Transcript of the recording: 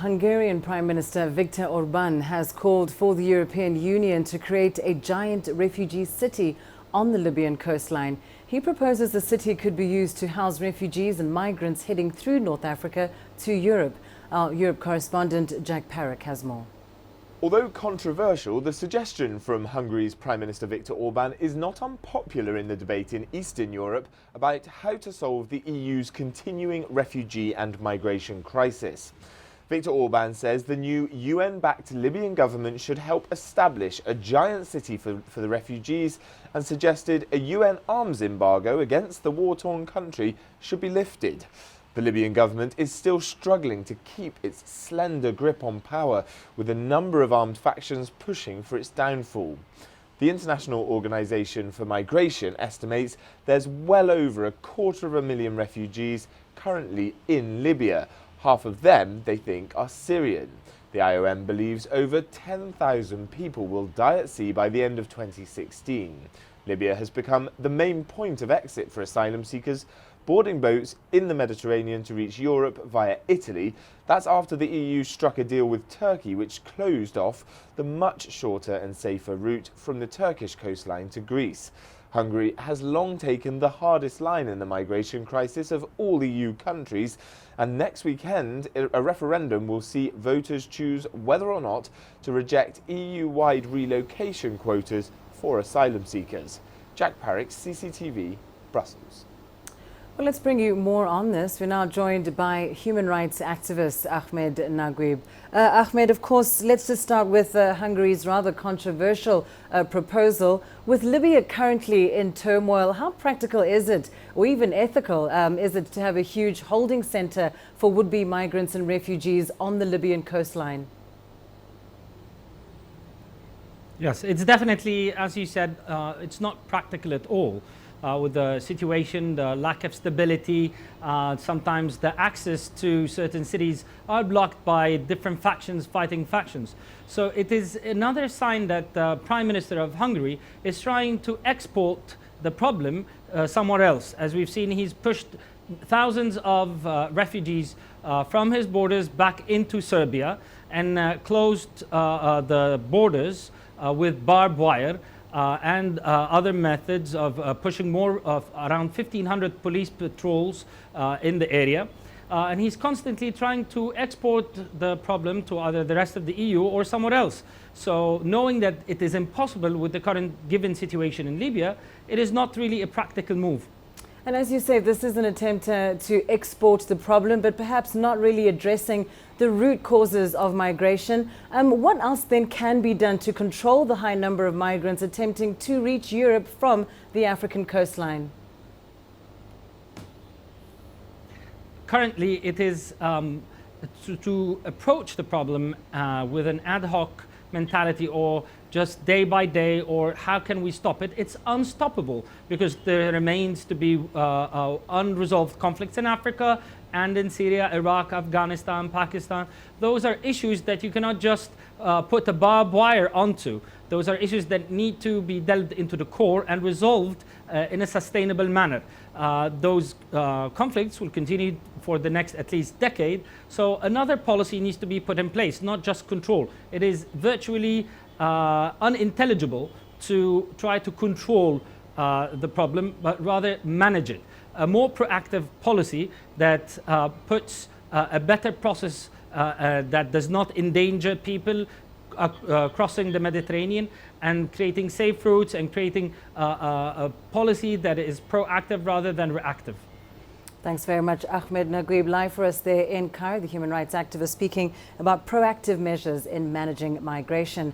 Hungarian Prime Minister Viktor Orban has called for the European Union to create a giant refugee city on the Libyan coastline. He proposes the city could be used to house refugees and migrants heading through North Africa to Europe. Our Europe correspondent Jack Parrock has more. Although controversial, the suggestion from Hungary's Prime Minister Viktor Orban is not unpopular in the debate in Eastern Europe about how to solve the EU's continuing refugee and migration crisis. Viktor Orban says the new UN-backed Libyan government should help establish a giant city for the refugees and suggested a UN arms embargo against the war-torn country should be lifted. The Libyan government is still struggling to keep its slender grip on power, with a number of armed factions pushing for its downfall. The International Organization for Migration estimates there's well over 250,000 refugees currently in Libya. Half of them, they think, are Syrian. The IOM believes over 10,000 people will die at sea by the end of 2016. Libya has become the main point of exit for asylum seekers, boarding boats in the Mediterranean to reach Europe via Italy. That's after the EU struck a deal with Turkey, which closed off the much shorter and safer route from the Turkish coastline to Greece. Hungary has long taken the hardest line in the migration crisis of all EU countries, and next weekend a referendum will see voters choose whether or not to reject EU-wide relocation quotas for asylum seekers. Jack Parrock, CCTV, Brussels. Well, let's bring you more on this. We're now joined by human rights activist Ahmed Naguib. Ahmed, of course, let's just start with Hungary's rather controversial proposal. With Libya currently in turmoil, how practical is it, or even ethical, is it to have a huge holding centre for would-be migrants and refugees on the Libyan coastline? Yes, it's definitely, as you said, it's not practical at all. With the situation, the lack of stability, sometimes the access to certain cities are blocked by different factions fighting factions. So it is another sign that the Prime Minister of Hungary is trying to export the problem somewhere else. As we've seen, he's pushed thousands of refugees from his borders back into Serbia and closed the borders with barbed wire. And other methods of pushing more of around 1,500 police patrols in the area. And he's constantly trying to export the problem to either the rest of the EU or somewhere else. So knowing that it is impossible with the current given situation in Libya, it is not really a practical move. And as you say, this is an attempt to export the problem, but perhaps not really addressing the root causes of migration. What else then can be done to control the high number of migrants attempting to reach Europe from the African coastline? Currently, it is to approach the problem with an ad hoc mentality or just day by day, or how can we stop it? It's unstoppable because there remains to be unresolved conflicts in Africa and in Syria, Iraq, Afghanistan, Pakistan. Those are issues that you cannot just put a barbed wire onto. Those are issues that need to be delved into the core and resolved in a sustainable manner. Those conflicts will continue for the next at least decade. So another policy needs to be put in place, not just control. It is virtually unintelligible to try to control the problem, but rather manage it. A more proactive policy that puts a better process that does not endanger people crossing the Mediterranean, and creating safe routes and creating a policy that is proactive rather than reactive. Thanks very much, Ahmed Naguib, live for us there in Cairo, the human rights activist speaking about proactive measures in managing migration.